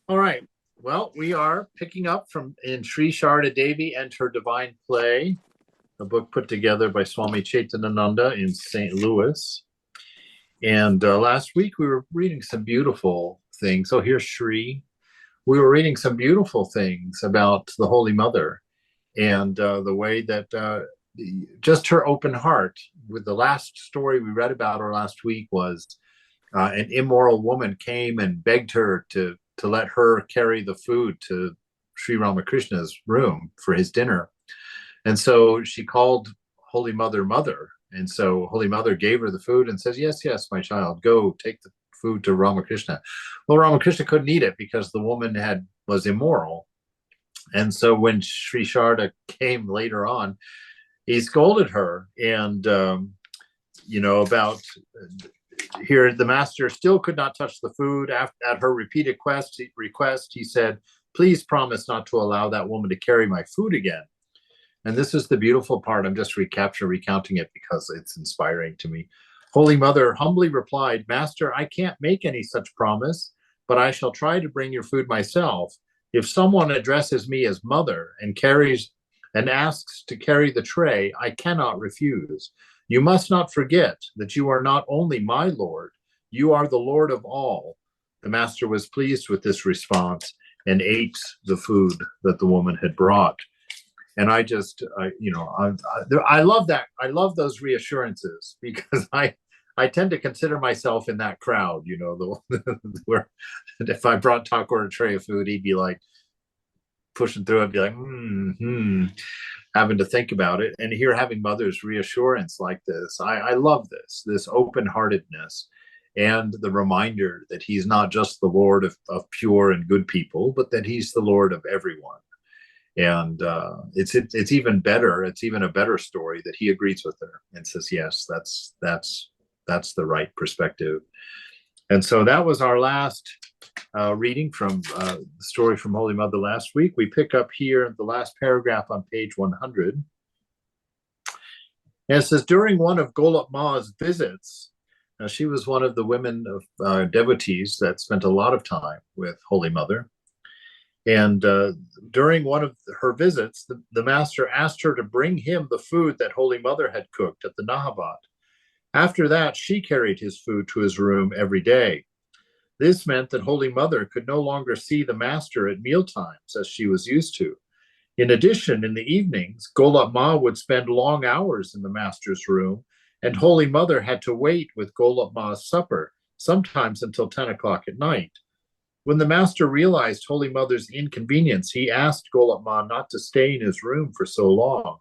All right. Well, we are picking up from in Sri Sarada Devi and Her Divine Play, a book put together by Swami Chaitanananda in St. Louis. And last week we were reading some beautiful things. Oh, here's Sri. We were reading some beautiful things about the Holy Mother and the way that just her open heart. With the last story we read about her last week was an immoral woman came and begged her to let her carry the food to Sri Ramakrishna's room for his dinner. And so she called Holy Mother Mother. And so Holy Mother gave her the food and says, "Yes, yes, my child, go take the food to Ramakrishna." Well, Ramakrishna couldn't eat it because the woman was immoral. And so when Sri Sharda came later on, he scolded her and about here the master still could not touch the food. At her repeated request, he said, "Please promise not to allow that woman to carry my food again." And this is the beautiful part. I'm just recounting it because it's inspiring to me. Holy Mother humbly replied, "Master, I can't make any such promise, but I shall try to bring your food myself. If someone addresses me as mother and asks to carry the tray, I cannot refuse. You must not forget that you are not only my Lord, you are the Lord of all." The master was pleased with this response and ate the food that the woman had brought. And I love that. I love those reassurances because I tend to consider myself in that crowd, where if I brought Tucker a tray of food, he'd be like pushing through it, be like, having to think about it. And here, having mother's reassurance like this, I love this open heartedness and the reminder that he's not just the Lord of pure and good people, but that he's the Lord of everyone. And it's even better. It's even a better story that he agrees with her and says, "Yes, that's the right perspective." And so that was our last reading from the story from Holy Mother last week. We pick up here in the last paragraph on page 100. And it says, during one of Golap Ma's visits, now she was one of the women of devotees that spent a lot of time with Holy Mother. And during one of her visits, the master asked her to bring him the food that Holy Mother had cooked at the Nahabat. After that, she carried his food to his room every day. This meant that Holy Mother could no longer see the master at mealtimes as she was used to. In addition, in the evenings, Golap Ma would spend long hours in the master's room, and Holy Mother had to wait with Golap Ma's supper, sometimes until 10 o'clock at night. When the master realized Holy Mother's inconvenience, he asked Golap Ma not to stay in his room for so long.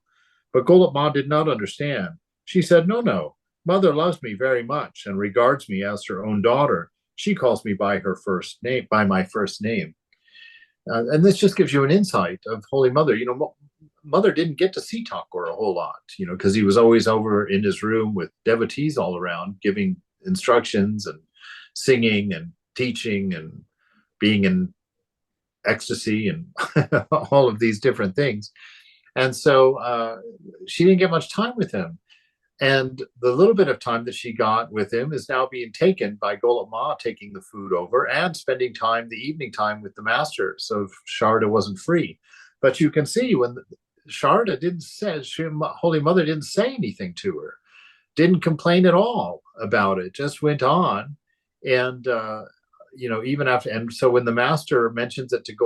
But Golap Ma did not understand. She said, "No, no, Mother loves me very much and regards me as her own daughter. She calls me by her first name, by my first name." And this just gives you an insight of Holy Mother. Mother didn't get to see Thakur a whole lot, because he was always over in his room with devotees all around, giving instructions and singing and teaching and being in ecstasy and all of these different things. And so she didn't get much time with him. And the little bit of time that she got with him is now being taken by Golap Ma taking the food over and spending the evening time with the master. So Sharda wasn't free. But you can see when Sharda Holy Mother didn't say anything to her, didn't complain at all about it, just went on. And, even after, and so when the master mentions it to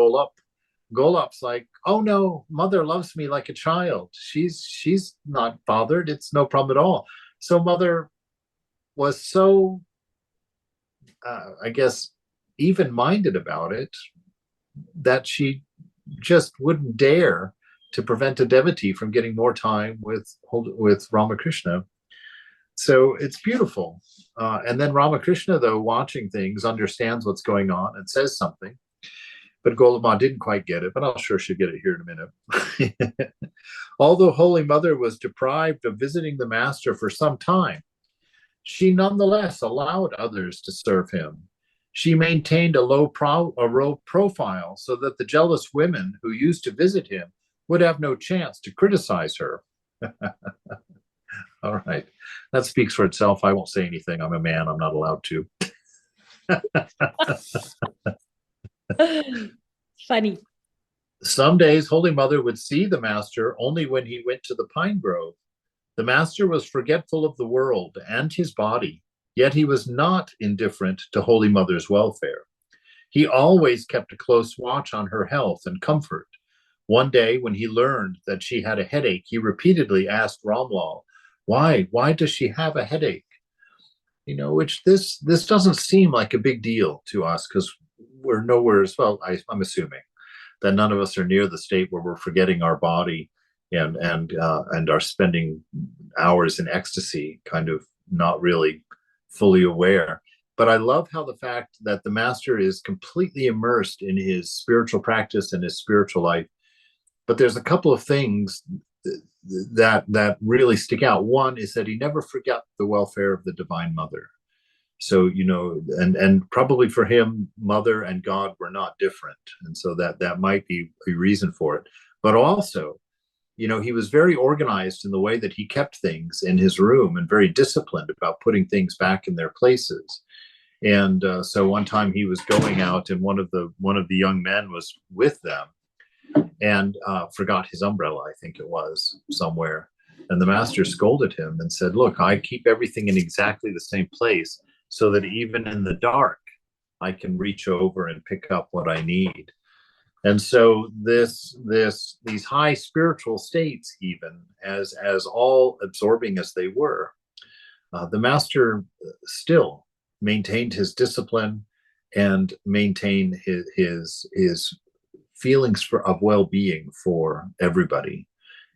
Golap's like, "Oh no, Mother loves me like a child. She's not bothered. It's no problem at all." So Mother was so, I guess, even-minded about it that she just wouldn't dare to prevent a devotee from getting more time with Ramakrishna. So it's beautiful. And then Ramakrishna, though, watching things, understands what's going on and says something. But Golap Ma didn't quite get it, but I'll sure she'll get it here in a minute. Although Holy Mother was deprived of visiting the master for some time, she nonetheless allowed others to serve him. She maintained a low profile so that the jealous women who used to visit him would have no chance to criticize her. All right. That speaks for itself. I won't say anything. I'm a man. I'm not allowed to. Funny. Some days Holy Mother would see the master only when he went to the pine grove. The master was forgetful of the world and his body, yet he was not indifferent to Holy Mother's welfare. He always kept a close watch on her health and comfort. One day, when he learned that she had a headache, he repeatedly asked Ramlal, Why does she have a headache? Which this doesn't seem like a big deal to us because we're nowhere as well. I'm assuming that none of us are near the state where we're forgetting our body and are spending hours in ecstasy, kind of not really fully aware. But I love how the fact that the master is completely immersed in his spiritual practice and his spiritual life. But there's a couple of things that really stick out. One is that he never forgot the welfare of the Divine Mother. So, and probably for him, Mother and God were not different. And so that might be a reason for it. But also, he was very organized in the way that he kept things in his room and very disciplined about putting things back in their places. And so one time he was going out, and one of the young men was with them, and forgot his umbrella, I think it was, somewhere. And the master scolded him and said, "Look, I keep everything in exactly the same place so that even in the dark, I can reach over and pick up what I need." And so these high spiritual states, even as all absorbing as they were, the master still maintained his discipline and maintained his feelings of well-being for everybody,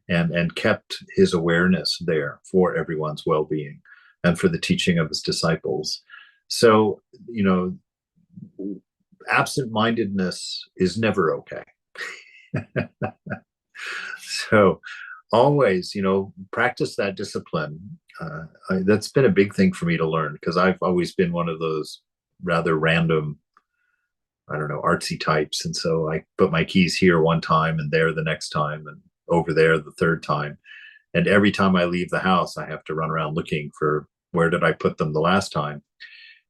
and kept his awareness there for everyone's well-being and for the teaching of his disciples. So, absent-mindedness is never okay. So always, practice that discipline. That's been a big thing for me to learn, because I've always been one of those rather random, I don't know, artsy types. And so I put my keys here one time and there the next time and over there the third time. And every time I leave the house, I have to run around looking for where did I put them the last time.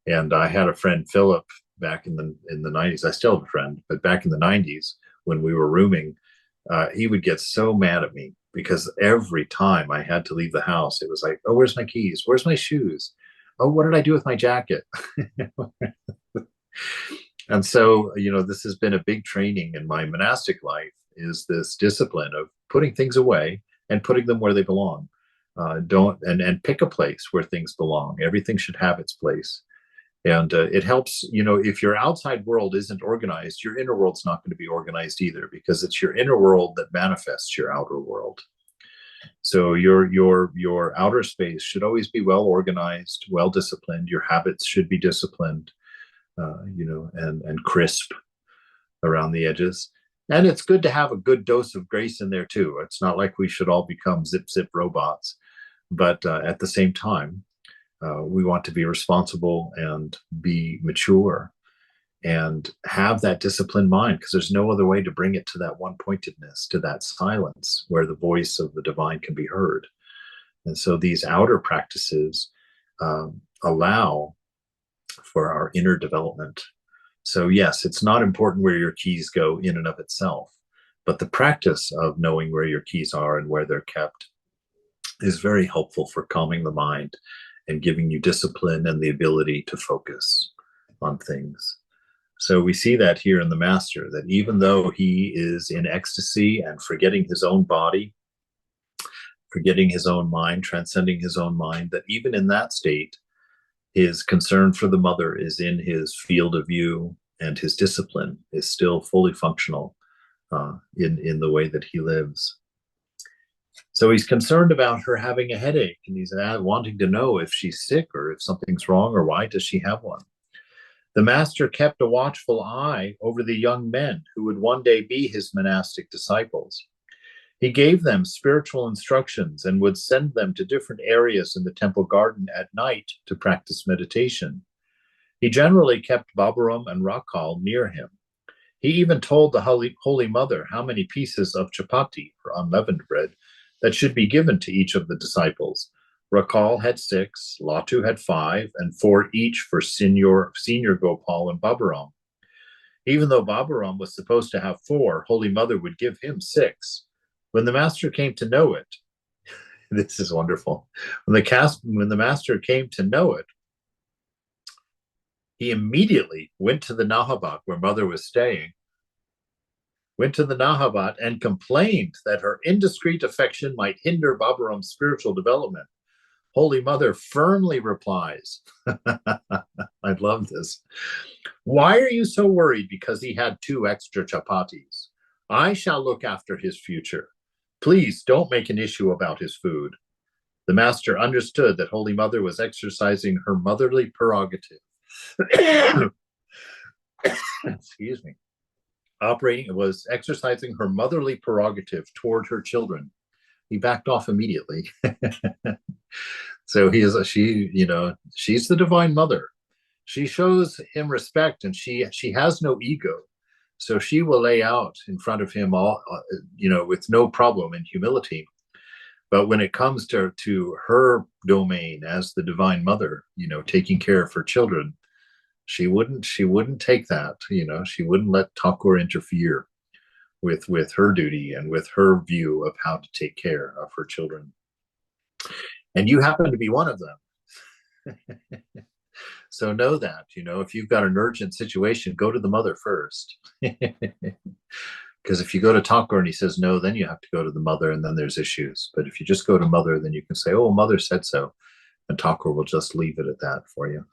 And I had a friend, Philip, back in the 90s. I still have a friend, but back in the 90s when we were rooming, he would get so mad at me because every time I had to leave the house, it was like, "Oh, where's my keys? Where's my shoes? Oh, what did I do with my jacket?" And so, this has been a big training in my monastic life, is this discipline of putting things away and putting them where they belong. Don't and pick a place where things belong. Everything should have its place. And it helps, if your outside world isn't organized, your inner world's not going to be organized either, because it's your inner world that manifests your outer world. So your outer space should always be well organized, well disciplined. Your habits should be disciplined, and crisp around the edges. And it's good to have a good dose of grace in there too. It's not like we should all become zip robots, but at the same time, we want to be responsible and be mature and have that disciplined mind, because there's no other way to bring it to that one pointedness, to that silence where the voice of the divine can be heard. And so these outer practices allow for our inner development. So yes, it's not important where your keys go in and of itself, but the practice of knowing where your keys are and where they're kept is very helpful for calming the mind and giving you discipline and the ability to focus on things. So we see that here in the master, that even though he is in ecstasy and forgetting his own body, forgetting his own mind, transcending his own mind, that even in that state, his concern for the mother is in his field of view, and his discipline is still fully functional in the way that he lives. So he's concerned about her having a headache, and he's wanting to know if she's sick or if something's wrong, or why does she have one. The master kept a watchful eye over the young men who would one day be his monastic disciples. He gave them spiritual instructions and would send them to different areas in the temple garden at night to practice meditation. He generally kept Baburam and Rakal near him. He even told the Holy Mother how many pieces of chapati, or unleavened bread, that should be given to each of the disciples. Rakal had 6, Latu had 5, and 4 each for Senior Gopal and Baburam. Even though Baburam was supposed to have 4, Holy Mother would give him 6. When the master came to know it, this is wonderful. When the master came to know it, he immediately went to the Nahabat where Mother was staying, went to the Nahabat and complained that her indiscreet affection might hinder Baburam's spiritual development. Holy Mother firmly replies, I love this. Why are you so worried because he had 2 extra chapatis? I shall look after his future. Please don't make an issue about his food. The master understood that Holy Mother was exercising her motherly prerogative. Excuse me. Was exercising her motherly prerogative toward her children. He backed off immediately. So she's the divine mother. She shows him respect, and she has no ego. So she will lay out in front of him all, with no problem in humility. But when it comes to her domain as the divine mother, taking care of her children, she wouldn't take that. She wouldn't let Thakur interfere with her duty and with her view of how to take care of her children. And you happen to be one of them. So know that, if you've got an urgent situation, go to the mother first. Because if you go to Thakur and he says no, then you have to go to the mother, and then there's issues. But if you just go to mother, then you can say, oh, mother said so. And Thakur will just leave it at that for you.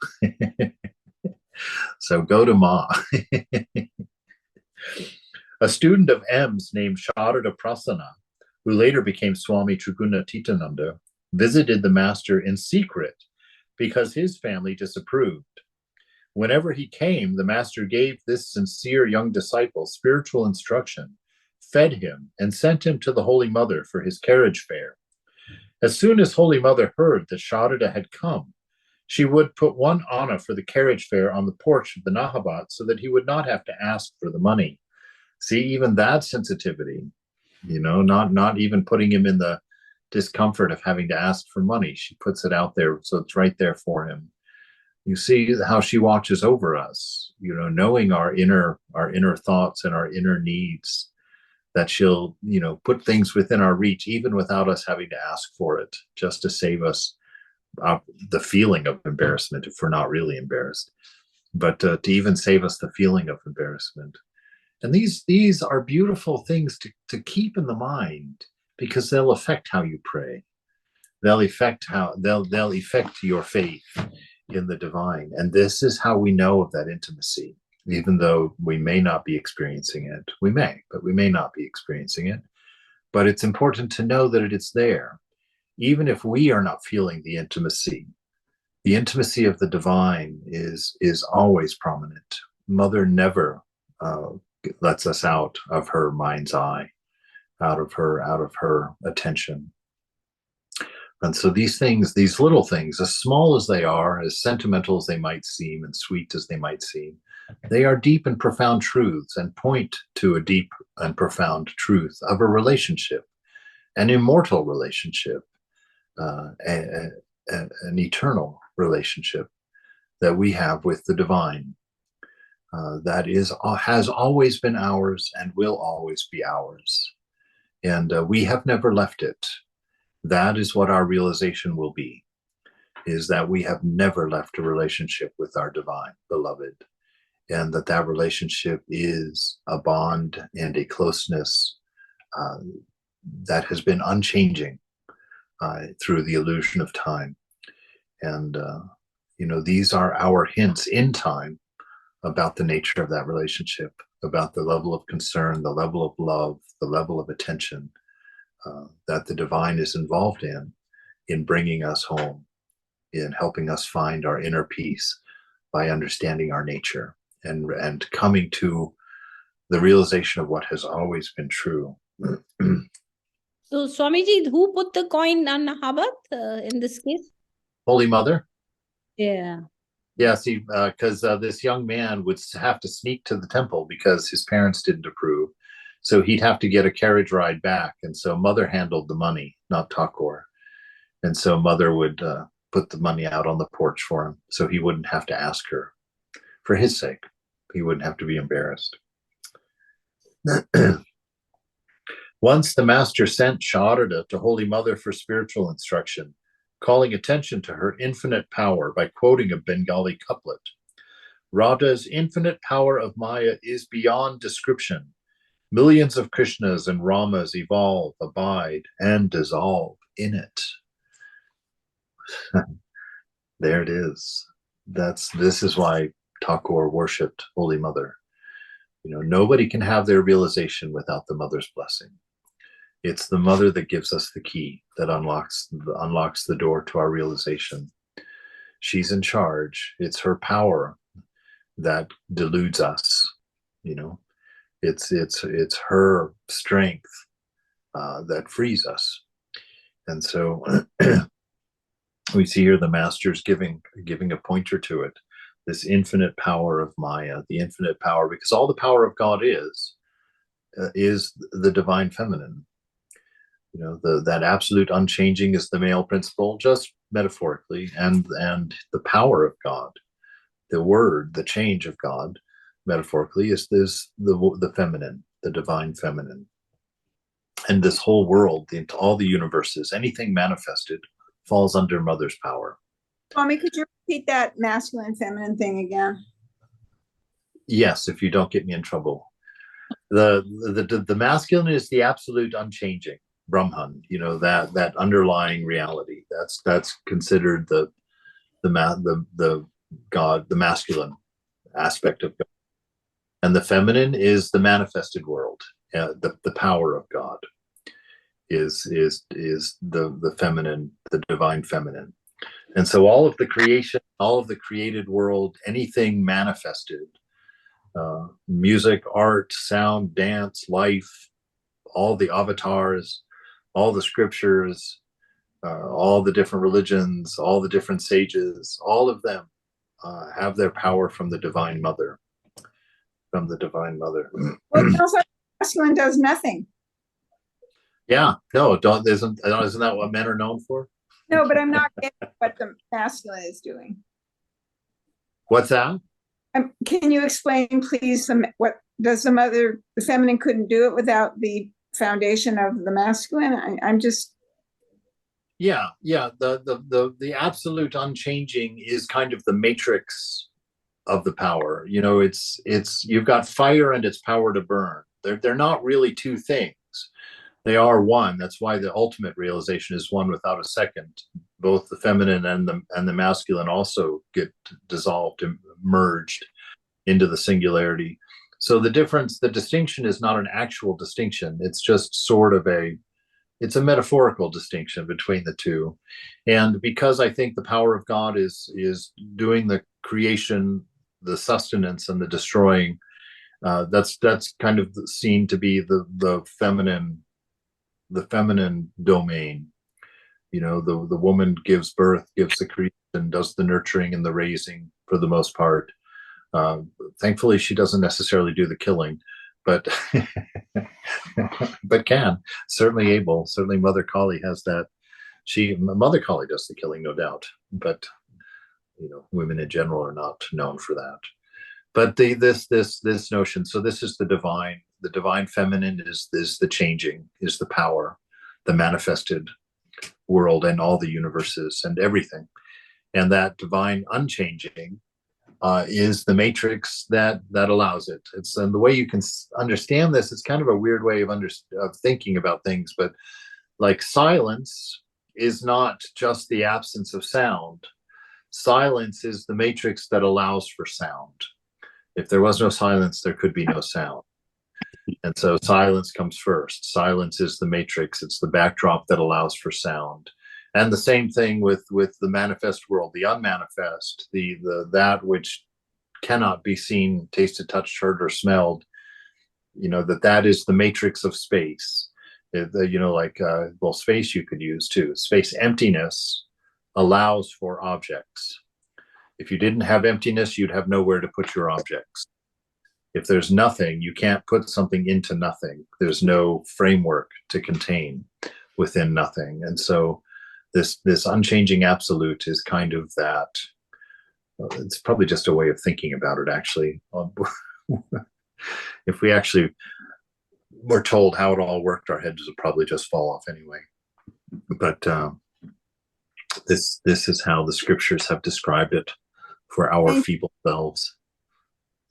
So go to Ma. A student of M's named Sarada Prasanna, who later became Swami Triguna Titananda, visited the master in secret because his family disapproved. Whenever he came, the master gave this sincere young disciple spiritual instruction, fed him, and sent him to the Holy Mother for his carriage fare. As soon as Holy Mother heard that Sarada had come, she would put 1 anna for the carriage fare on the porch of the Nahabat so that he would not have to ask for the money. See, even that sensitivity, not even putting him in the discomfort of having to ask for money. She puts it out there so it's right there for him. You see how she watches over us, knowing our inner thoughts and our inner needs, that she'll, put things within our reach, even without us having to ask for it, just to save us the feeling of embarrassment if we're not really embarrassed, but to even save us the feeling of embarrassment. And these are beautiful things to keep in the mind, because they'll affect how you pray. They'll affect your faith in the divine. And this is how we know of that intimacy, even though we may not be experiencing it. We may, but we may not be experiencing it. But it's important to know that it is there. Even if we are not feeling the intimacy of the divine is always prominent. Mother never lets us out of her mind's eye, out of her attention. And so these things, these little things, as small as they are, as sentimental as they might seem, and sweet as they might seem, they are deep and profound truths, and point to a deep and profound truth of a relationship, an immortal relationship, an eternal relationship that we have with the divine, that has always been ours and will always be ours. And we have never left it. That is what our realization will be, is that we have never left a relationship with our divine beloved, and that relationship is a bond and a closeness that has been unchanging through the illusion of time. And, these are our hints in time about the nature of that relationship, about the level of concern, the level of love, the level of attention that the divine is involved in bringing us home, in helping us find our inner peace by understanding our nature and coming to the realization of what has always been true. So, Swamiji, who put the coin on Nahabat in this case? Holy Mother. Yeah. Yeah, see, because this young man would have to sneak to the temple because his parents didn't approve. So he'd have to get a carriage ride back. And so Mother handled the money, not Thakur. And so Mother would put the money out on the porch for him so he wouldn't have to ask her, for his sake. He wouldn't have to be embarrassed. Once the master sent Sarada to Holy Mother for spiritual instruction, calling attention to her infinite power by quoting a Bengali couplet. Radha's infinite power of Maya is beyond description. Millions of Krishnas and Ramas evolve, abide, and dissolve in it. There it is. This is why Thakur worshipped Holy Mother. Nobody can have their realization without the mother's blessing. It's the mother that gives us the key that unlocks the door to our realization. She's in charge. It's her power that deludes us. It's her strength that frees us. And so we see here the master's giving a pointer to it. This infinite power of Maya, the infinite power, because all the power of God is the divine feminine. That absolute unchanging is the male principle, just metaphorically, and the power of God, the word, the change of God, metaphorically, is the feminine, the divine feminine. And this whole world, all the universes, anything manifested, falls under Mother's power. Swami, could you repeat that masculine, feminine thing again? Yes, if you don't get me in trouble. The masculine is the absolute unchanging Brahman, that underlying reality. That's considered the God, the masculine aspect of God. And the feminine is the manifested world. The power of God is the feminine, the divine feminine. And so all of the creation, all of the created world, anything manifested, music, art, sound, dance, life, all the avatars, all the scriptures, all the different religions, all the different sages, all of them have their power from the Divine Mother. From the Divine Mother. Well, also, masculine does nothing. Yeah, no, isn't that what men are known for? No, but I'm not getting what the masculine is doing. What's that? Can you explain, please, what does the feminine couldn't do it without the foundation of the masculine? I'm just. Yeah. The absolute unchanging is kind of the matrix of the power. It's you've got fire and its power to burn. They're not really two things. They are one. That's why the ultimate realization is one without a second. Both the feminine and the masculine also get dissolved and merged into the singularity. So the distinction is not an actual distinction. It's just sort of it's a metaphorical distinction between the two. And because I think the power of God is doing the creation, the sustenance, and the destroying, that's kind of seen to be the feminine domain. The woman gives birth, gives the creation, does the nurturing and the raising for the most part. Thankfully, she doesn't necessarily do the killing, but can certainly able. Certainly, Mother Kali has that. Mother Kali does the killing, no doubt, but women in general are not known for that. But this notion. So this is the divine. The divine feminine is the changing, is the power, the manifested world and all the universes and everything. And that divine unchanging is the matrix that allows it. And the way you can understand this, it's kind of a weird way of thinking about things, but like silence is not just the absence of sound. Silence is the matrix that allows for sound. If there was no silence, there could be no sound. And so silence comes first. Silence is the matrix. It's the backdrop that allows for sound. And the same thing with the manifest world, the unmanifest, that which cannot be seen, tasted, touched, heard, or smelled. That is the matrix of space. Space you could use too. Space emptiness allows for objects. If you didn't have emptiness, you'd have nowhere to put your objects. If there's nothing, you can't put something into nothing. There's no framework to contain within nothing. And so this unchanging absolute is kind of that it's probably just a way of thinking about it, actually. If we actually were told how it all worked, our heads would probably just fall off anyway. But this is how the scriptures have described it for our feeble selves.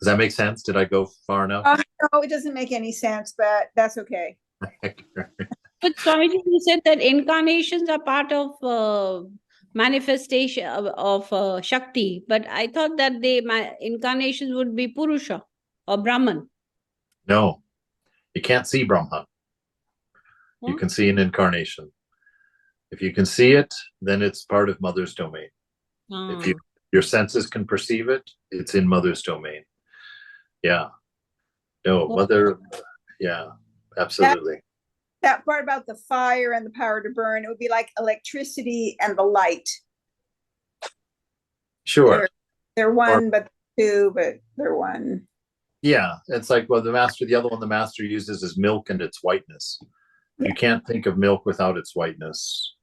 Does that make sense? Did I go far enough? No, it doesn't make any sense, but that's okay. But Swamiji, you said that incarnations are part of manifestation of Shakti, but I thought that incarnations would be Purusha or Brahman. No, you can't see Brahman. You can see an incarnation. If you can see it, then it's part of Mother's domain. If your senses can perceive it, it's in Mother's domain. Yeah. No, Mother, yeah, absolutely. That part about the fire and the power to burn, it would be like electricity and the light. Sure. They're one, but two, but they're one. Yeah, it's like, well, the other one the master uses is milk and its whiteness. Yeah. You can't think of milk without its whiteness,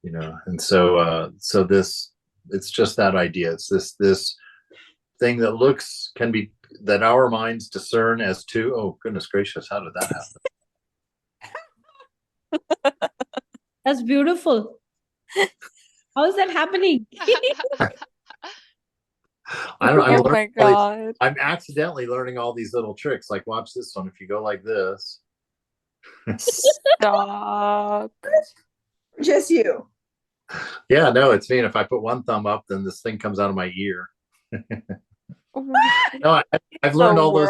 you know. And so this, it's just that idea. It's this thing that our minds discern as two. Oh, goodness gracious, how did that happen? That's beautiful. How is that happening? Oh my God. I'm accidentally learning all these little tricks. Like, watch this one. If you go like this. Stop. Just you. Yeah, no, it's me. And if I put one thumb up, then this thing comes out of my ear. No, I've learned all those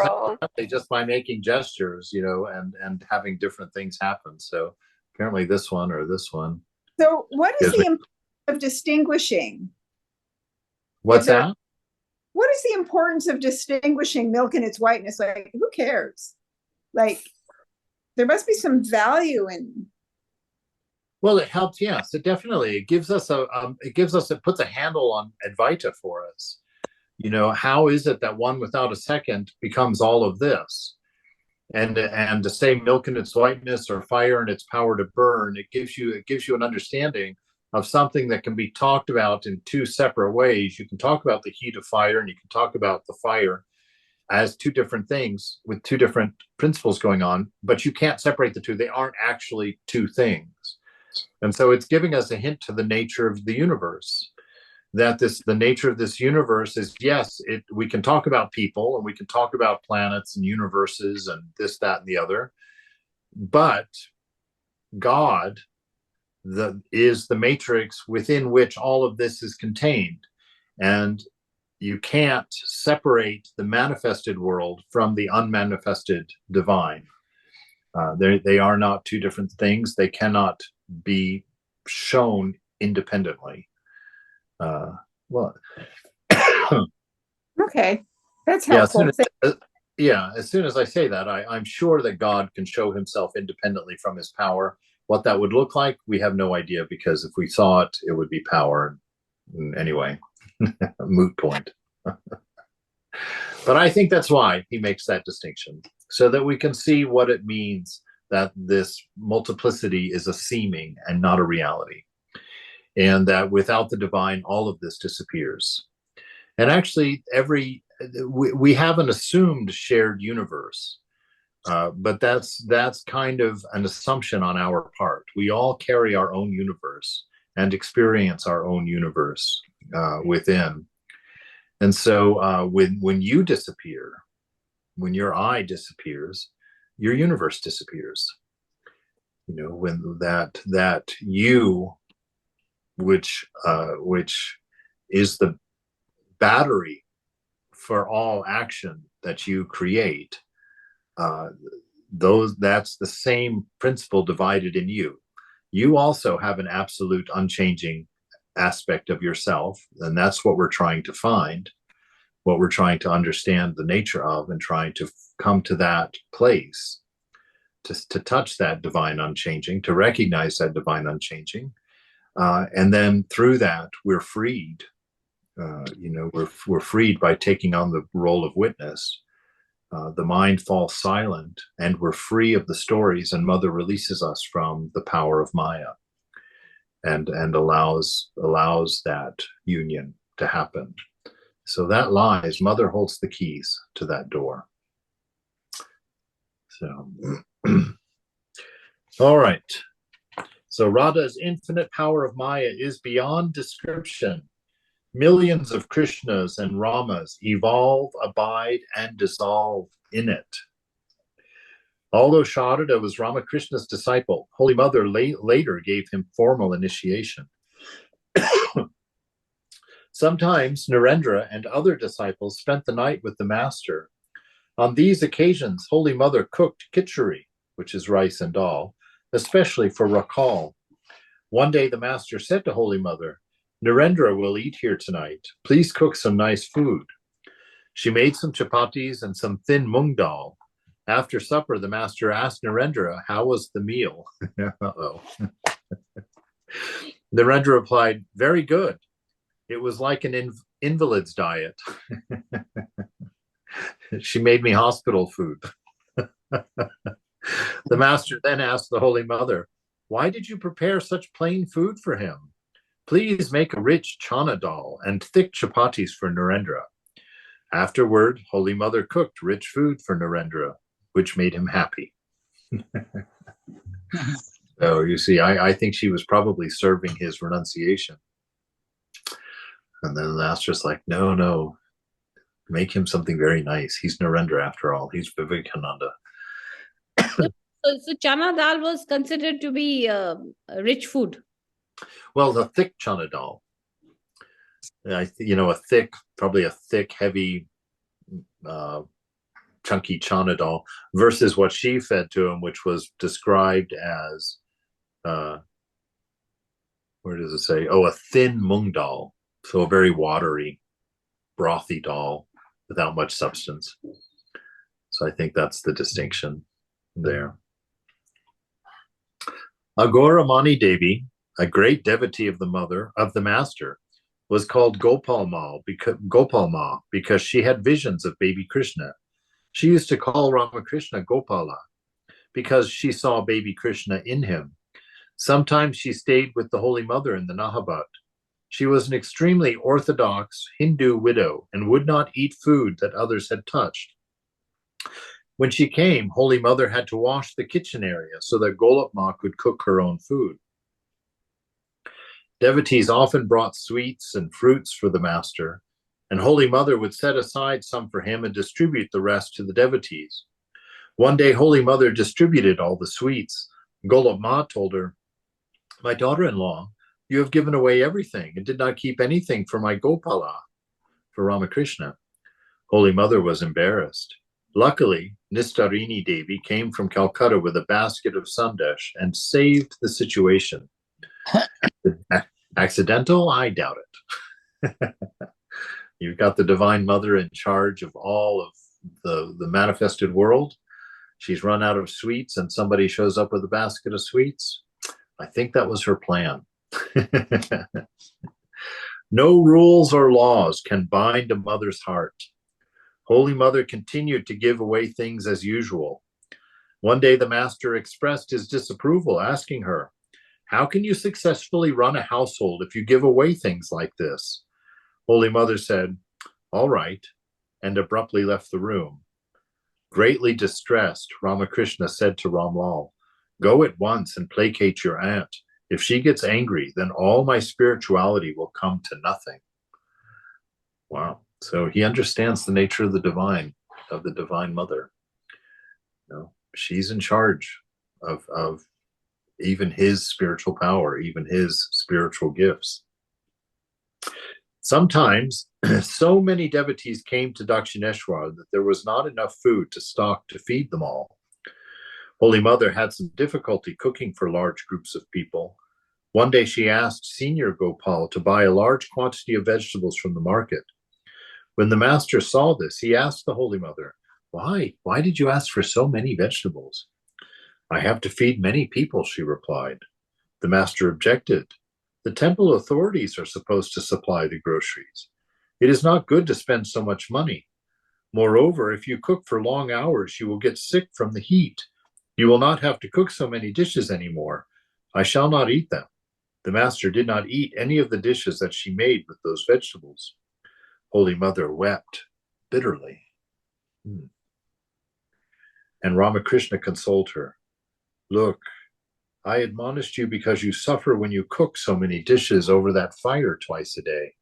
just by making gestures, you know, and having different things happen. So apparently this one or this one. So what is the importance of distinguishing? What's that? What is the importance of distinguishing milk and its whiteness? Like, who cares? Like, there must be some value in. Well, it helps. Yes, it definitely. It gives us it puts a handle on Advaita for us. You know, how is it that one without a second becomes all of this? And to say milk and its whiteness or fire and its power to burn, it gives you an understanding of something that can be talked about in two separate ways. You can talk about the heat of fire and you can talk about the fire as two different things with two different principles going on, but you can't separate the two. They aren't actually two things. And so it's giving us a hint to the nature of the universe, that the nature of this universe is, yes, we can talk about people and we can talk about planets and universes and this, that, and the other, but God is the matrix within which all of this is contained. And you can't separate the manifested world from the unmanifested divine. They are not two different things. They cannot be shown independently. Well, okay, that's helpful. As soon as I say that, I'm sure that God can show himself independently from his power. What that would look like, we have no idea, because if we saw it, it would be power. Anyway, a moot point. But I think that's why he makes that distinction, so that we can see what it means that this multiplicity is a seeming and not a reality. And that without the divine, all of this disappears. And actually, we have an assumed shared universe, but that's kind of an assumption on our part. We all carry our own universe and experience our own universe within. And so when you disappear, when your I disappears, your universe disappears. You know, when that you, which is the battery for all action that you create, that's the same principle divided in you. You also have an absolute unchanging aspect of yourself, and that's what we're trying to find, what we're trying to understand the nature of, and trying to come to that place, to touch that divine unchanging, to recognize that divine unchanging. And then through that, we're freed. We're freed by taking on the role of witness. The mind falls silent, and we're free of the stories. And Mother releases us from the power of Maya, and allows that union to happen. So that lies. Mother holds the keys to that door. So, all right. So Radha's infinite power of Maya is beyond description. Millions of Krishnas and Ramas evolve, abide, and dissolve in it. Although Sarada was Ramakrishna's disciple, Holy Mother later gave him formal initiation. Sometimes Narendra and other disciples spent the night with the master. On these occasions, Holy Mother cooked khichdi, which is rice and dal, especially for Rakal. One day the master said to Holy Mother, "Narendra will eat here tonight. Please cook some nice food." She made some chapatis and some thin mung dal. After supper, the master asked Narendra, how was the meal? Uh-oh. Narendra replied, "Very good. It was like an invalid's diet." She made me hospital food. The master then asked the Holy Mother, "Why did you prepare such plain food for him? Please make a rich chana dal and thick chapatis for Narendra." Afterward, Holy Mother cooked rich food for Narendra, which made him happy. So you see, I think she was probably serving his renunciation. And then the master's like, no, make him something very nice. He's Narendra after all. He's Vivekananda. So chana dal was considered to be rich food. Well, the thick chana dal. Probably a thick, heavy, chunky chana dal versus what she fed to him, which was described as, where does it say? Oh, a thin mung dal. So a very watery, brothy dal without much substance. So I think that's the distinction there. Agora Mani Devi, a great devotee of the mother of the master, was called Gopal Ma because she had visions of baby Krishna. She used to call Ramakrishna Gopala because she saw baby Krishna in him. Sometimes she stayed with the Holy Mother in the Nahabat. She was an extremely orthodox Hindu widow and would not eat food that others had touched. When she came, Holy Mother had to wash the kitchen area so that Golap Ma could cook her own food. Devotees often brought sweets and fruits for the master, and Holy Mother would set aside some for him and distribute the rest to the devotees. One day, Holy Mother distributed all the sweets. Golap Ma told her, "My daughter-in-law, you have given away everything and did not keep anything for my Gopala," for Ramakrishna. Holy Mother was embarrassed. Luckily, Nistarini Devi came from Calcutta with a basket of sandesh and saved the situation. Accidental? I doubt it. You've got the Divine Mother in charge of all of the manifested world. She's run out of sweets and somebody shows up with a basket of sweets. I think that was her plan. No rules or laws can bind a mother's heart. Holy Mother continued to give away things as usual. One day the master expressed his disapproval, asking her, "How can you successfully run a household if you give away things like this?" Holy Mother said, "All right," and abruptly left the room. Greatly distressed, Ramakrishna said to Ramlal, "Go at once and placate your aunt. If she gets angry, then all my spirituality will come to nothing." Wow. So he understands the nature of the Divine Mother. She's in charge of even his spiritual power, even his spiritual gifts. Sometimes so many devotees came to Dakshineshwar that there was not enough food to stock to feed them all. Holy Mother had some difficulty cooking for large groups of people. One day she asked Senior Gopal to buy a large quantity of vegetables from the market. When the master saw this, he asked the Holy Mother, Why did you ask for so many vegetables?" "I have to feed many people," she replied. The master objected. "The temple authorities are supposed to supply the groceries. It is not good to spend so much money. Moreover, if you cook for long hours, you will get sick from the heat. You will not have to cook so many dishes anymore. I shall not eat them." The master did not eat any of the dishes that she made with those vegetables. Holy Mother wept bitterly. And Ramakrishna consoled her. Look, I admonished you because you suffer when you cook so many dishes over that fire twice a day.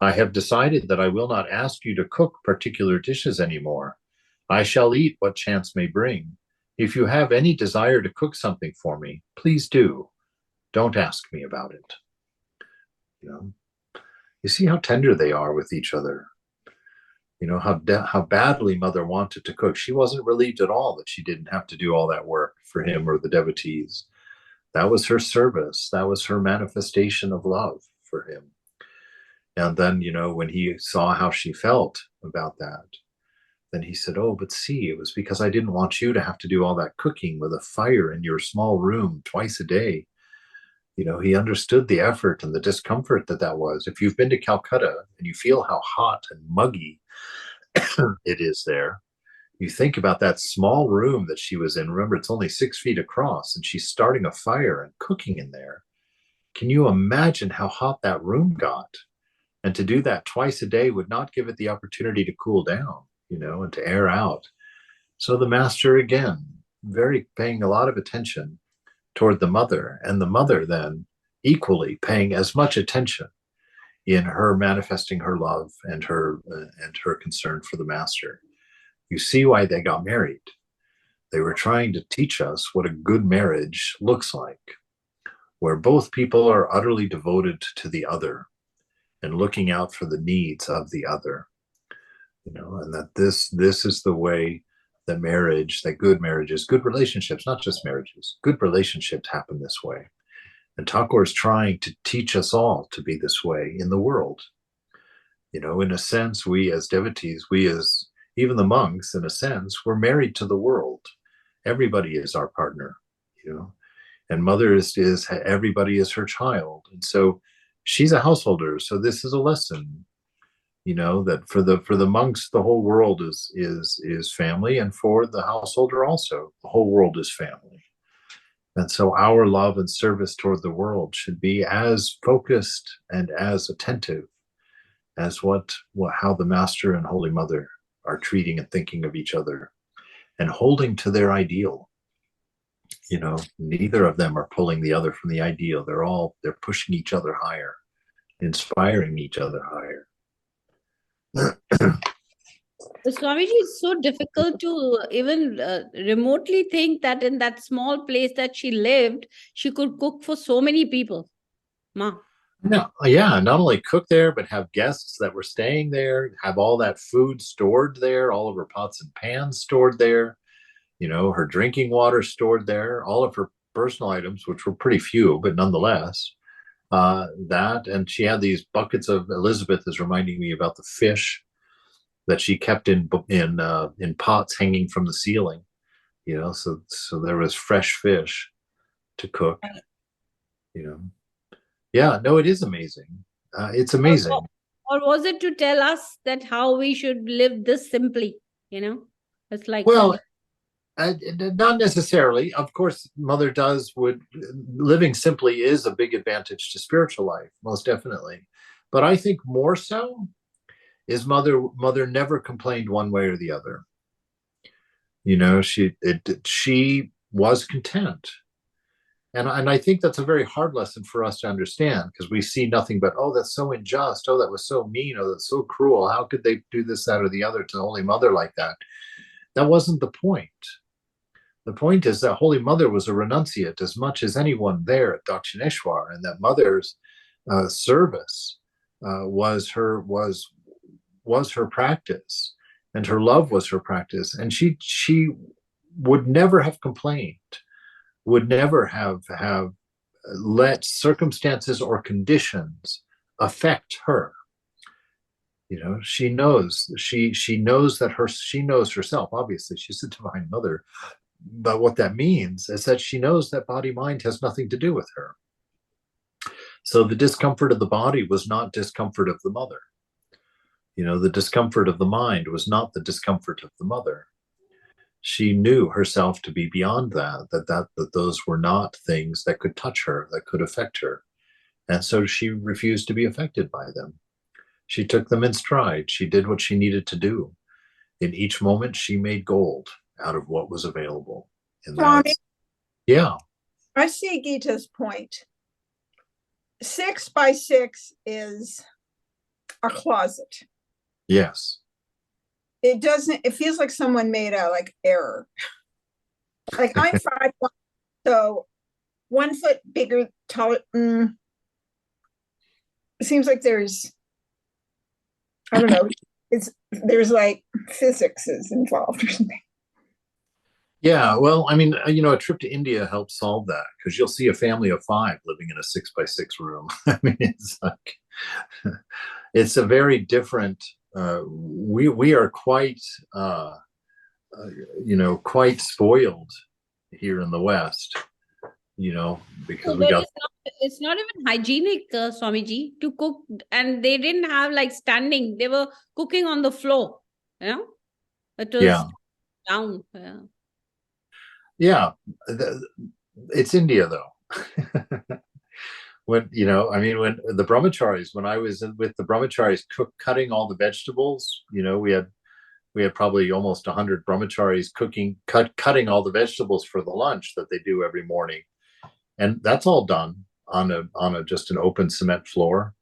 I have decided that I will not ask you to cook particular dishes anymore. I shall eat what chance may bring. If you have any desire to cook something for me, please do. Don't ask me about it. You know, you see how tender they are with each other. You know, how badly Mother wanted to cook. She wasn't relieved at all that she didn't have to do all that work for him or the devotees. That was her service. That was her manifestation of love for him. And then, you know, when he saw how she felt about that, then he said, oh, but see, it was because I didn't want you to have to do all that cooking with a fire in your small room twice a day. You know, he understood the effort and the discomfort that was. If you've been to Calcutta and you feel how hot and muggy it is there, you think about that small room that she was in. Remember, it's only 6 feet across, and she's starting a fire and cooking in there. Can you imagine how hot that room got? And to do that twice a day would not give it the opportunity to cool down, you know, and to air out. So the master, again, paying a lot of attention toward the mother, and the mother then equally paying as much attention in her manifesting her love and her concern for the master. You see why they got married. They were trying to teach us what a good marriage looks like, where both people are utterly devoted to the other and looking out for the needs of the other. You know, and that this is the way that marriage, that good marriages, good relationships, not just marriages, good relationships happen this way. And Thakur is trying to teach us all to be this way in the world. You know, in a sense, we as devotees, we as even the monks, in a sense, we're married to the world. Everybody is our partner, you know, and Mother is everybody is her child. And so she's a householder. So this is a lesson, you know, that for the monks, the whole world is family, and for the householder also, the whole world is family. And so our love and service toward the world should be as focused and as attentive as how the Master and Holy Mother are treating and thinking of each other and holding to their ideal. You know, neither of them are pulling the other from the ideal. They're pushing each other higher, inspiring each other higher. Swamiji, it's so difficult to even remotely think that in that small place that she lived, she could cook for so many people. Ma. No, yeah, not only cook there, but have guests that were staying there, have all that food stored there, all of her pots and pans stored there, you know, her drinking water stored there, all of her personal items, which were pretty few, but nonetheless, and she had these buckets of, Elizabeth is reminding me about the fish that she kept in pots hanging from the ceiling, you know, so there was fresh fish to cook, you know. Yeah, no, it is amazing. It's amazing. Or was it to tell us that how we should live this simply, you know? It's like, well, not necessarily. Of course, Mother living simply is a big advantage to spiritual life, most definitely. But I think more so is Mother never complained one way or the other. You know, she was content. And I think that's a very hard lesson for us to understand, because we see nothing but, oh, that's so unjust. Oh, that was so mean. Oh, that's so cruel. How could they do this, that, or the other to Holy Mother like that? That wasn't the point. The point is that Holy Mother was a renunciate as much as anyone there at Dakshineshwar, and that Mother's service was her practice, and her love was her practice. And she would never have complained, would never have let circumstances or conditions affect her. You know, she knows that she knows herself. Obviously, she's a Divine Mother, but what that means is that she knows that body-mind has nothing to do with her. So the discomfort of the body was not discomfort of the mother. You know, the discomfort of the mind was not the discomfort of the mother. She knew herself to be beyond that those were not things that could touch her, that could affect her. And so she refused to be affected by them. She took them in stride. She did what she needed to do. In each moment, she made gold out of what was available. And Swami, yeah, I see Gita's point. 6 by 6 is a closet. yes. It feels like someone made a error. Like I'm 5'1", so 1 foot bigger, taller. It seems like I don't know, there's like physics is involved or something. Yeah, well, I mean, a trip to India helps solve that because you'll see a family of 5 living in a 6 by 6 room. I mean, it's like it's a very different. We are quite, quite spoiled here in the West. Because we got. It's not even hygienic, Swamiji, to cook, and they didn't have like standing. They were cooking on the floor. It was down. Yeah, it's India though. When when the brahmacharis, when I was with the brahmacharis cutting all the vegetables, we had probably almost 100 brahmacharis cutting all the vegetables for the lunch that they do every morning, and that's all done on a just an open cement floor.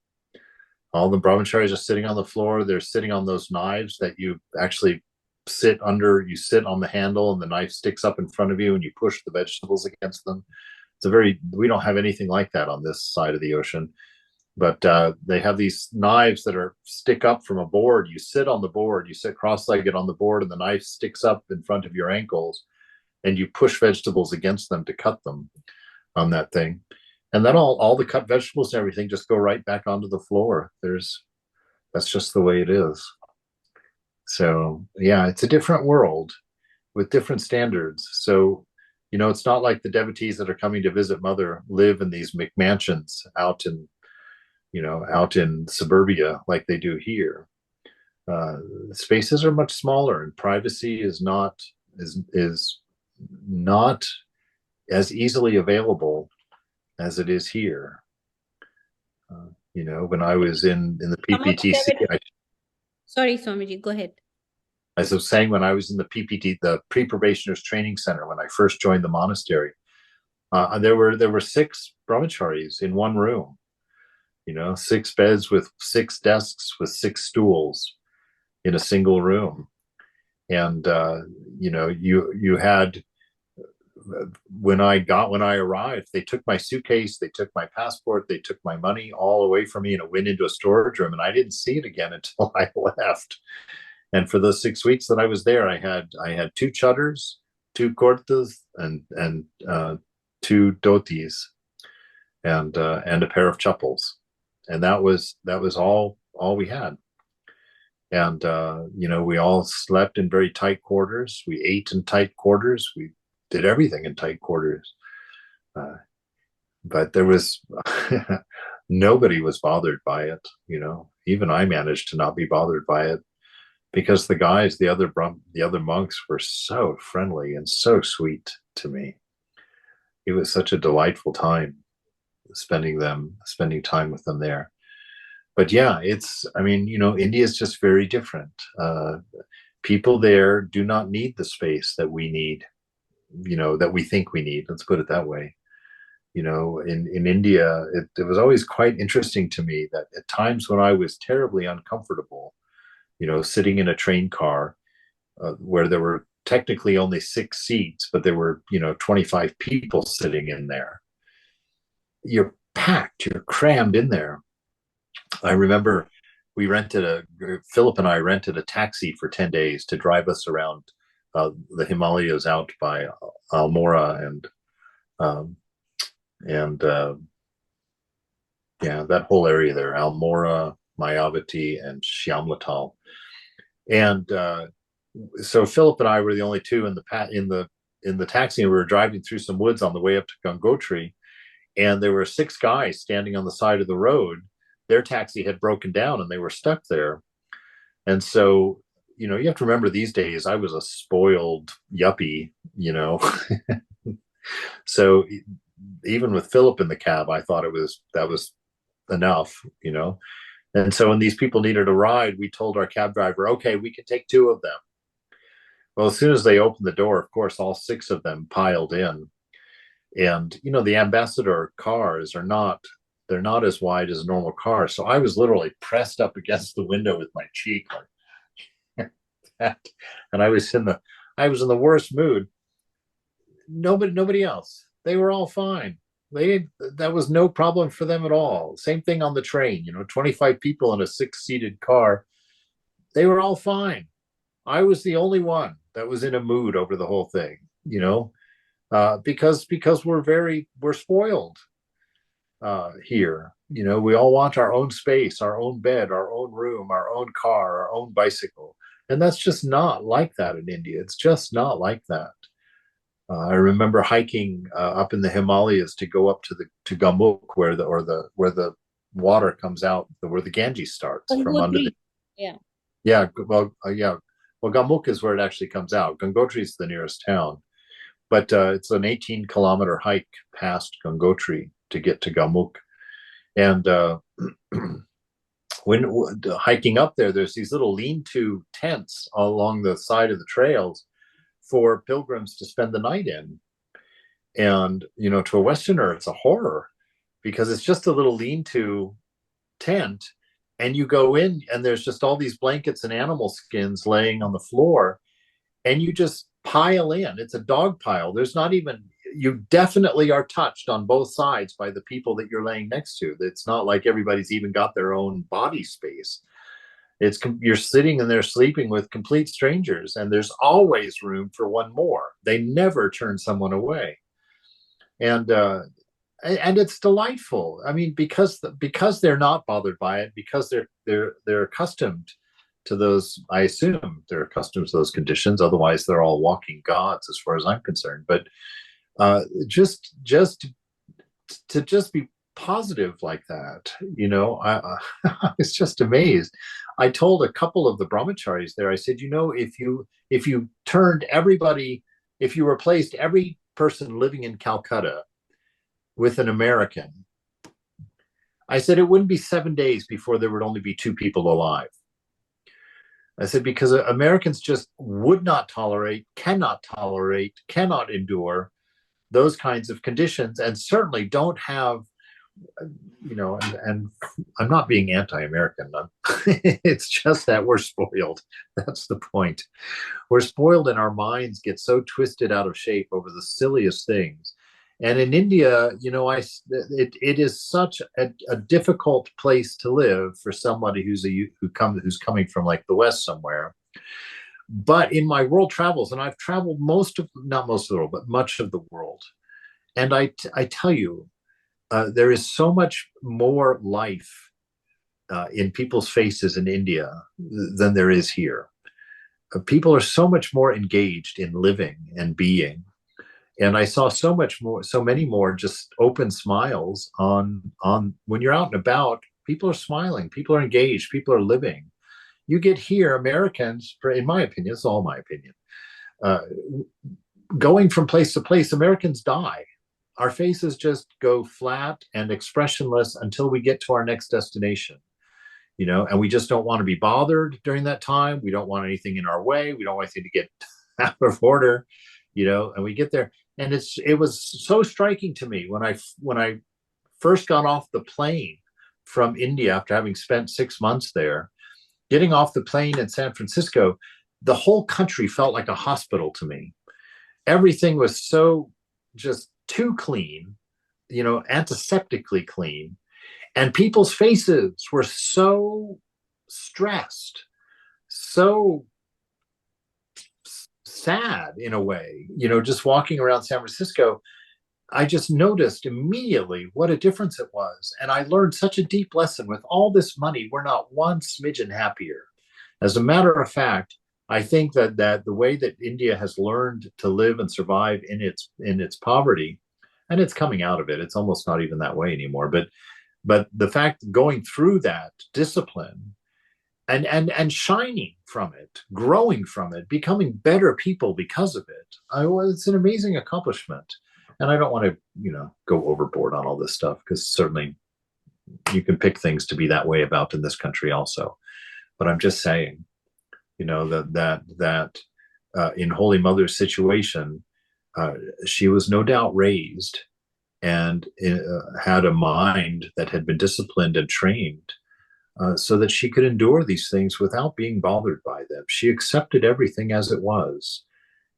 All the brahmacharis are sitting on the floor. They're sitting on those knives that you actually sit under. You sit on the handle, and the knife sticks up in front of you, and you push the vegetables against them. We don't have anything like that on this side of the ocean, but they have these knives that stick up from a board. You sit on the board, you sit cross-legged on the board, and the knife sticks up in front of your ankles, and you push vegetables against them to cut them on that thing. And then all the cut vegetables and everything just go right back onto the floor. That's just the way it is. So yeah, it's a different world with different standards. So it's not like the devotees that are coming to visit Mother live in these McMansions out in suburbia like they do here. Spaces are much smaller, and privacy is not as easily available as it is here. When I was in the PPTC, sorry, Swamiji, go ahead. As I was saying, when I was in the PPT, the Pre-Probationers Training Center, when I first joined the monastery, there were 6 brahmacharis in one room. 6 beds with 6 desks with 6 stools in a single room, and you had. When I arrived, they took my suitcase, they took my passport, they took my money all away from me, and it went into a storage room, and I didn't see it again until I left. And for those 6 weeks that I was there, I had 2 chuddars, 2 kurtas, and 2 dhotis, and a pair of chappals, and that was all we had. And we all slept in very tight quarters. We ate in tight quarters. We did everything in tight quarters. But there was nobody was bothered by it. Even I managed to not be bothered by it, because the other monks were so friendly and so sweet to me. It was such a delightful time spending time with them there. But yeah, India is just very different. People there do not need the space that we need, that we think we need. Let's put it that way. In India, it was always quite interesting to me that at times when I was terribly uncomfortable, sitting in a train car where there were technically only 6 seats, but there were, 25 people sitting in there. You're packed, you're crammed in there. I remember Philip and I rented a taxi for 10 days to drive us around the Himalayas out by Almora and that whole area there, Almora, Mayavati, and Shyamlatal. And so Philip and I were the only 2 in the taxi, and we were driving through some woods on the way up to Gangotri, and there were 6 guys standing on the side of the road. Their taxi had broken down and they were stuck there. And so, you have to remember, these days I was a spoiled yuppie, So even with Philip in the cab, I thought that was enough, And so when these people needed a ride, we told our cab driver, okay, we can take 2 of them. Well, as soon as they opened the door, of course, all 6 of them piled in. And, the ambassador cars they're not as wide as a normal car. So I was literally pressed up against the window with my cheek like that. And I was in the worst mood. Nobody else. They were all fine. That was no problem for them at all. Same thing on the train, 25 people in a 6-seated car. They were all fine. I was the only one that was in a mood over the whole thing, because we're spoiled here. We all want our own space, our own bed, our own room, our own car, our own bicycle. And that's just not like that in India. It's just not like that. I remember hiking up in the Himalayas to go up to Gamuk, where the water comes out, where the Ganges starts from under the. Yeah. Yeah. Well, yeah. Well, Gamuk is where it actually comes out. Gangotri is the nearest town, but it's an 18-kilometer hike past Gangotri to get to Gamuk. And when hiking up there's these little lean-to tents along the side of the trails for pilgrims to spend the night in. And, to a Westerner, it's a horror because it's just a little lean-to tent. And you go in and there's just all these blankets and animal skins laying on the floor. And you just pile in. It's a dog pile. There's not even, you definitely are touched on both sides by the people that you're laying next to. It's not like everybody's even got their own body space. You're sitting in there sleeping with complete strangers, and there's always room for one more. They never turn someone away. And it's delightful. I mean, because they're not bothered by it, because they're accustomed to those. I assume they're accustomed to those conditions. Otherwise, they're all walking gods, as far as I'm concerned. But just to be positive like that, I was just amazed. I told a couple of the brahmacharis there, I said, if you turned everybody, if you replaced every person living in Calcutta with an American, I said it wouldn't be 7 days before there would only be 2 people alive. I said, because Americans just would not tolerate, cannot endure those kinds of conditions, and certainly don't have, and I'm not being anti-American. It's just that we're spoiled. That's the point. We're spoiled, and our minds get so twisted out of shape over the silliest things. And in India, it is such a difficult place to live for somebody who's coming from like the West somewhere. But in my world travels, and I've traveled not most of the world, but much of the world, and I tell you, there is so much more life in people's faces in India than there is here. People are so much more engaged in living and being. And I saw so many more just open smiles on when you're out and about. People are smiling, people are engaged, people are living. You get here, Americans, in my opinion, it's all my opinion, going from place to place, Americans die. Our faces just go flat and expressionless until we get to our next destination, and we just don't want to be bothered during that time. We don't want anything in our way. We don't want anything to get out of order, and we get there. And it was so striking to me when I first got off the plane from India after having spent 6 months there, getting off the plane in San Francisco, the whole country felt like a hospital to me. Everything was so just too clean, antiseptically clean. And people's faces were so stressed, so sad in a way, just walking around San Francisco. I just noticed immediately what a difference it was. And I learned such a deep lesson. With all this money, we're not one smidgen happier. As a matter of fact, I think that the way that India has learned to live and survive in its poverty, and it's coming out of it, it's almost not even that way anymore. But the fact going through that discipline and shining from it, growing from it, becoming better people because of it, it's an amazing accomplishment. And I don't want to, go overboard on all this stuff, because certainly you can pick things to be that way about in this country also. But I'm just saying, that in Holy Mother's situation, she was no doubt raised and had a mind that had been disciplined and trained so that she could endure these things without being bothered by them. She accepted everything as it was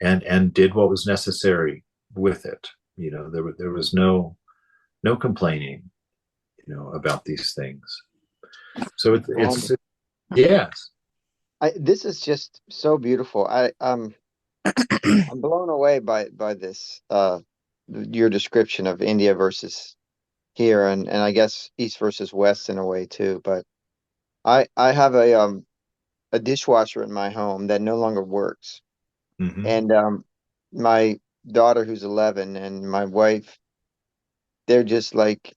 and did what was necessary with it. There was no complaining, about these things. So it's yes. This is just so beautiful. I'm blown away by this your description of India versus here, and I guess East versus West in a way too. But I have a dishwasher in my home that no longer works, and my daughter who's 11 and my wife, they're just like,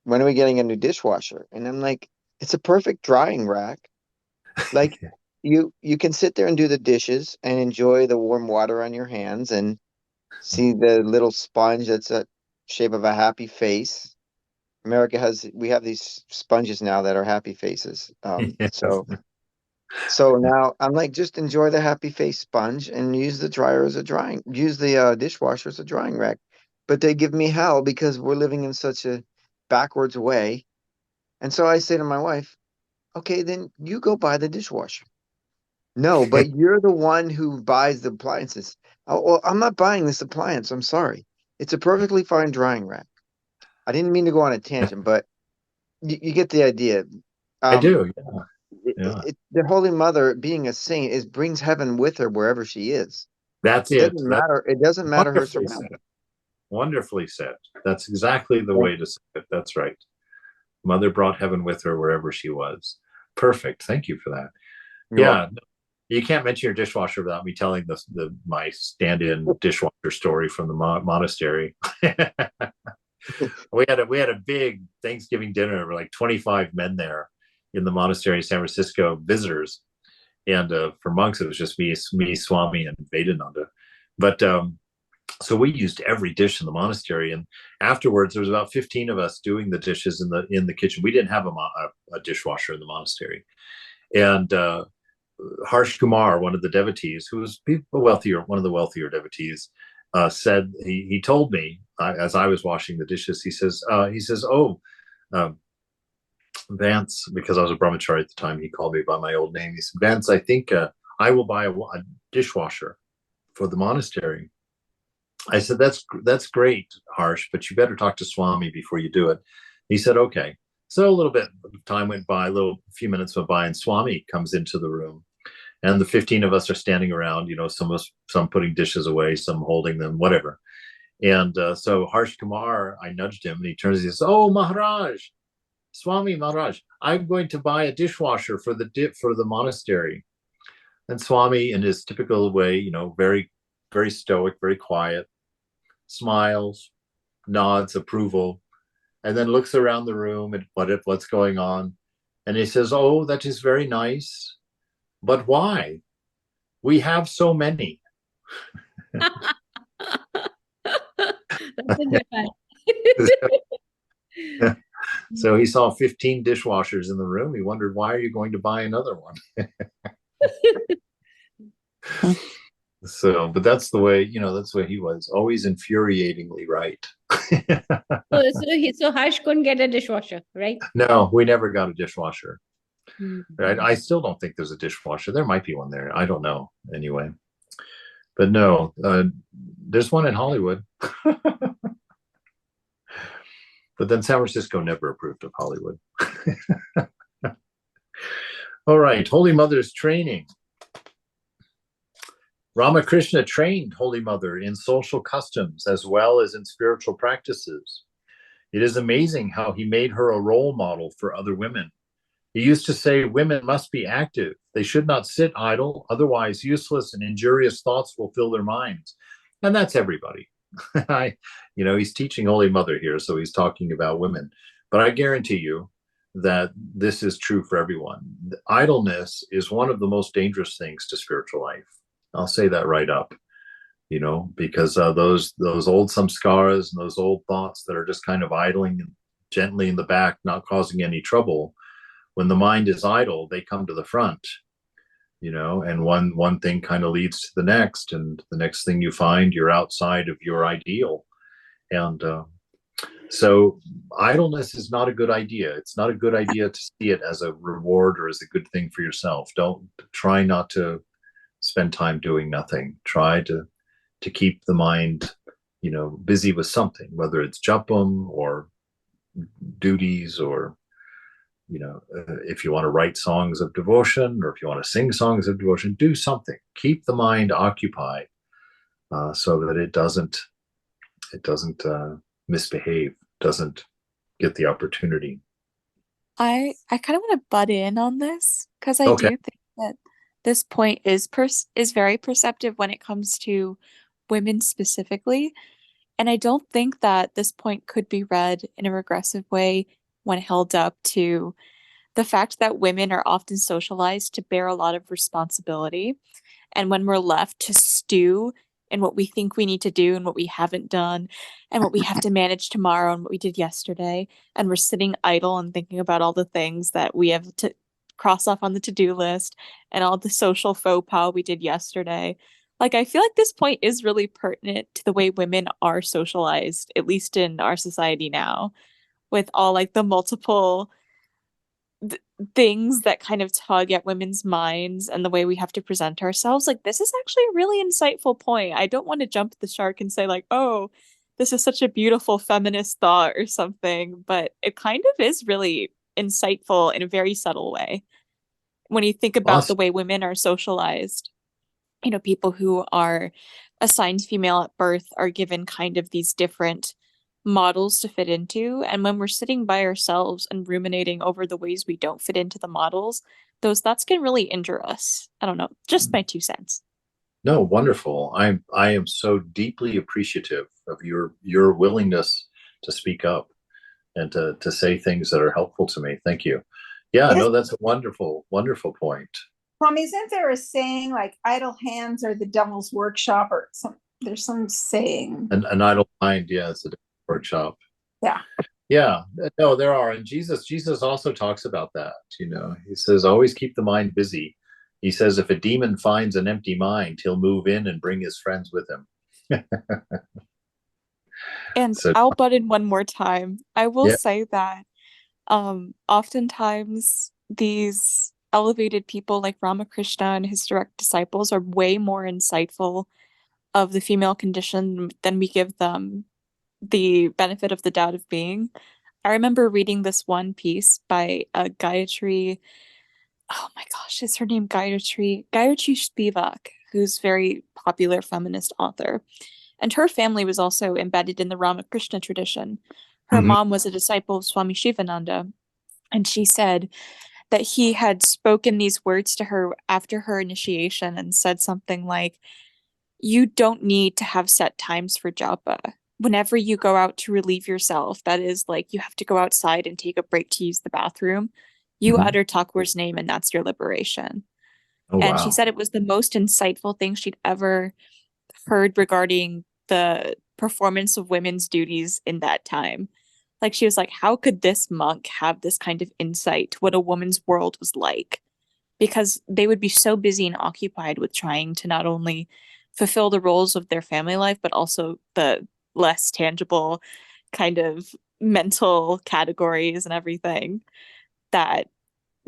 when are we getting a new dishwasher? And I'm like, it's a perfect drying rack. Like you can sit there and do the dishes and enjoy the warm water on your hands and see the little sponge that's a shape of a happy face. We have these sponges now that are happy faces. So now I'm like, just enjoy the happy face sponge and use the dishwasher as a drying rack. But they give me hell because we're living in such a backwards way. And so I say to my wife, okay, then you go buy the dishwasher. No, but you're the one who buys the appliances. Oh, well, I'm not buying this appliance. I'm sorry. It's a perfectly fine drying rack. I didn't mean to go on a tangent, but you get the idea. I do. Yeah. The Holy Mother, being a saint, brings heaven with her wherever she is. That's it. It Doesn't matter. It doesn't matter her Wonderfully surroundings. said. Wonderfully said. That's exactly the way to say it. That's right. Mother brought heaven with her wherever she was. Perfect. Thank you for that. Yeah. You can't mention your dishwasher without me telling my stand-in dishwasher story from the monastery. We had a big Thanksgiving dinner. There were like 25 men there in the monastery in San Francisco, visitors, and for monks it was just me, Swami, and Vedananda. But so we used every dish in the monastery, and afterwards there was about 15 of us doing the dishes in the kitchen. We didn't have a dishwasher in the monastery, and Harsh Kumar, one of the devotees, who was one of the wealthier devotees, said he told me as I was washing the dishes. He says, "Oh, Vance," because I was a brahmachari at the time. He called me by my old name. He said, "Vance, I think I will buy a dishwasher for the monastery." I said, "That's great, Harsh, but you better talk to Swami before you do it." He said, "Okay." So a little bit of time went by, few minutes went by, and Swami comes into the room. And the 15 of us are standing around, some putting dishes away, some holding them, whatever. And so Harsh Kumar, I nudged him, and he turns and he says, "Oh, Maharaj, Swami Maharaj, I'm going to buy a dishwasher for the monastery." And Swami, in his typical way, very, very stoic, very quiet, smiles, nods approval, and then looks around the room at what's going on. And he says, "Oh, that is very nice. But why? We have so many." That's a good one. So he saw 15 dishwashers in the room. He wondered, why are you going to buy another one? But that's the way, that's the way he was, always infuriatingly right. So Harsh couldn't get a dishwasher, right? No, we never got a dishwasher. I still don't think there's a dishwasher. There might be one there. I don't know. Anyway, but no, there's one in Hollywood. But then San Francisco never approved of Hollywood. All right, Holy Mother's training. Ramakrishna trained Holy Mother in social customs as well as in spiritual practices. It is amazing how he made her a role model for other women. He used to say women must be active. They should not sit idle, otherwise useless and injurious thoughts will fill their minds. And that's everybody. He's teaching Holy Mother here, so he's talking about women. But I guarantee you that this is true for everyone. Idleness is one of the most dangerous things to spiritual life. I'll say that right up, because those old samskaras and those old thoughts that are just kind of idling gently in the back, not causing any trouble. When the mind is idle, they come to the front, and one thing kind of leads to the next, and the next thing you find, you're outside of your ideal. And so idleness is not a good idea. It's not a good idea to see it as a reward or as a good thing for yourself. Don't try not to spend time doing nothing. Try to keep the mind, busy with something, whether it's japam or duties, or if you want to write songs of devotion, or if you want to sing songs of devotion, do something. Keep the mind occupied, so that it doesn't misbehave, doesn't get the opportunity. I kind of want to butt in on this because I Okay. do think that this point is very perceptive when it comes to women specifically. And I don't think that this point could be read in a regressive way when held up to the fact that women are often socialized to bear a lot of responsibility. And when we're left to stew in what we think we need to do and what we haven't done, and what we have to manage tomorrow and what we did yesterday, and we're sitting idle and thinking about all the things that we have to cross off on the to-do list and all the social faux pas we did yesterday. Like, I feel like this point is really pertinent to the way women are socialized, at least in our society now, with all like the multiple things that kind of tug at women's minds and the way we have to present ourselves. Like, this is actually a really insightful point. I don't want to jump the shark and say like, oh, this is such a beautiful feminist thought or something, but it kind of is really insightful in a very subtle way when you think about the Awesome. way women are socialized. People who are assigned female at birth are given kind of these different models to fit into. And when we're sitting by ourselves and ruminating over the ways we don't fit into the models, those thoughts can really injure us. I don't know, just my 2 cents. No, wonderful. I am so deeply appreciative of your willingness to speak up and to say things that are helpful to me. Thank you. Yeah, Yes. no, that's a wonderful, wonderful point. Isn't there a saying like idle hands are the devil's workshop, or there's some saying? An idle mind, yeah, it's a workshop. Yeah. Yeah, no, there are. And Jesus also talks about that. He says, always keep the mind busy. He says, if a demon finds an empty mind, he'll move in and bring his friends with him. And So, I'll butt in one more time. I will yeah. say that oftentimes these elevated people like Ramakrishna and his direct disciples are way more insightful of the female condition than we give them the benefit of the doubt of being. I remember reading this one piece by Gayatri. Oh my gosh, is her name Gayatri Spivak, who's very popular feminist author. And her family was also embedded in the Ramakrishna tradition. Her Mhm. mom was a disciple of Swami Shivananda, and she said that he had spoken these words to her after her initiation and said something like, you don't need to have set times for japa. Whenever you go out to relieve yourself, that is like you have to go outside and take a break to use the bathroom, you Mhm. utter Thakur's name and that's your liberation. Oh, And she wow. said it was the most insightful thing she'd ever heard regarding the performance of women's duties in that time. Like, she was like, how could this monk have this kind of insight to what a woman's world was like? Because they would be so busy and occupied with trying to not only fulfill the roles of their family life, but also the less tangible kind of mental categories and everything, that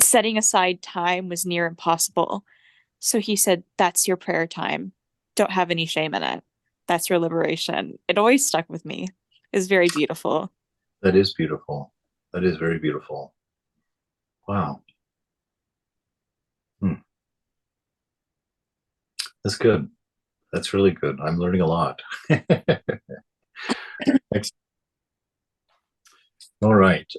setting aside time was near impossible. So he said, that's your prayer time. Don't have any shame in it. That's your liberation. It always stuck with me. It's very beautiful. That is beautiful. That is very beautiful. Wow. That's good. That's really good. I'm learning a lot. All right.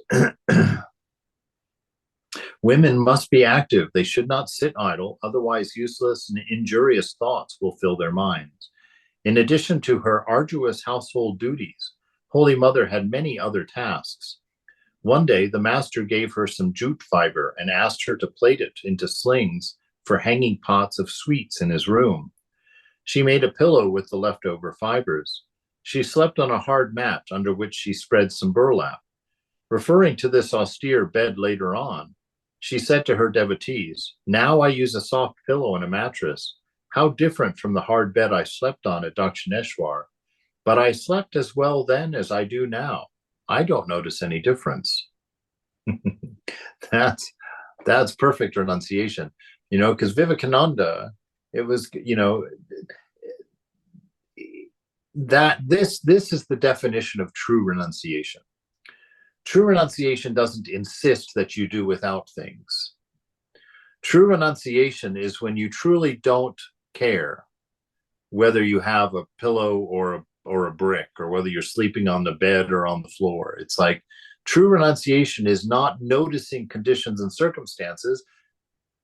Women must be active. They should not sit idle. Otherwise, useless and injurious thoughts will fill their minds. In addition to her arduous household duties, Holy Mother had many other tasks. One day, the master gave her some jute fiber and asked her to plait it into slings for hanging pots of sweets in his room. She made a pillow with the leftover fibers. She slept on a hard mat under which she spread some burlap. Referring to this austere bed later on, she said to her devotees, "Now I use a soft pillow and a mattress. How different from the hard bed I slept on at Dakshineshwar. But I slept as well then as I do now. I don't notice any difference." That's perfect renunciation, because Vivekananda, it was, that this is the definition of true renunciation. True renunciation doesn't insist that you do without things. True renunciation is when you truly don't care whether you have a pillow or a brick, or whether you're sleeping on the bed or on the floor. It's like true renunciation is not noticing conditions and circumstances.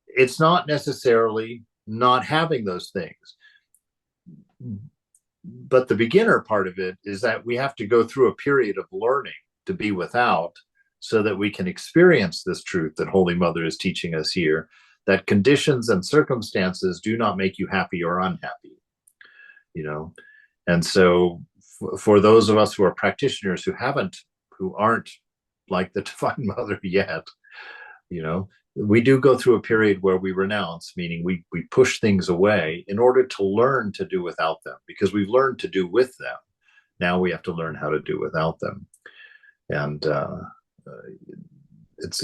It's not necessarily not having those things. But the beginner part of it is that we have to go through a period of learning to be without, so that we can experience this truth that Holy Mother is teaching us here, that conditions and circumstances do not make you happy or unhappy. And so for those of us who are practitioners who aren't like the Divine Mother yet, we do go through a period where we renounce, meaning we push things away in order to learn to do without them, because we've learned to do with them. Now we have to learn how to do without them. And it's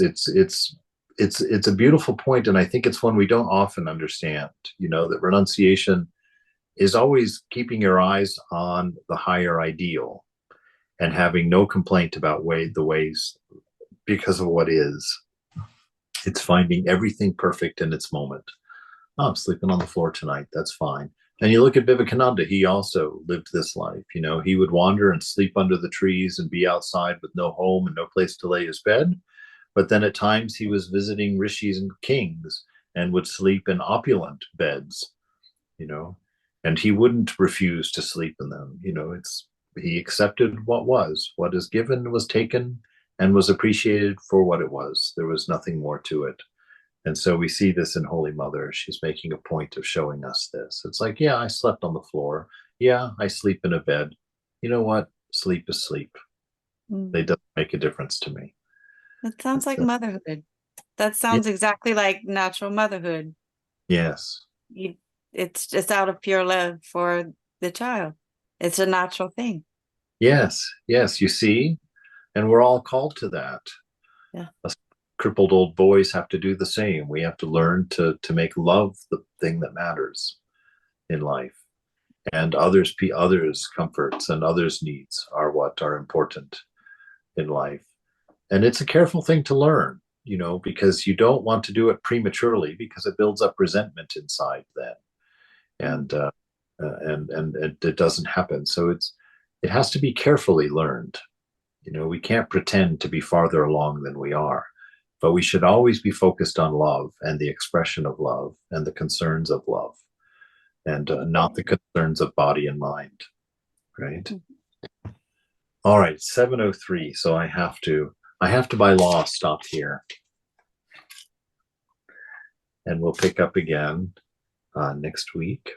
a beautiful point, and I think it's one we don't often understand, that renunciation is always keeping your eyes on the higher ideal and having no complaint about the ways, because of what is. It's finding everything perfect in its moment. Oh, I'm sleeping on the floor tonight. That's fine. And you look at Vivekananda, he also lived this life. He would wander and sleep under the trees and be outside with no home and no place to lay his bed. But then at times he was visiting rishis and kings and would sleep in opulent beds, and he wouldn't refuse to sleep in them. He accepted what is given was taken and was appreciated for what it was. There was nothing more to it. And so we see this in Holy Mother. She's making a point of showing us this. It's like, yeah, I slept on the floor. Yeah, I sleep in a bed. You know what? Sleep is sleep. They don't make a difference to me. That sounds like motherhood. That sounds exactly like natural motherhood. Yes. It's just out of pure love for the child. It's a natural thing. Yes, you see? And we're all called to that. Yeah. Us crippled old boys have to do the same. We have to learn to make love the thing that matters in life. And others' comforts and others' needs are what are important in life. And it's a careful thing to learn, because you don't want to do it prematurely, because it builds up resentment inside then. And it doesn't happen. So it has to be carefully learned. We can't pretend to be farther along than we are, but we should always be focused on love and the expression of love and the concerns of love, and not the concerns of body and mind. Right? All right, 7:03. So I have to by law stop here, and we'll pick up again next week.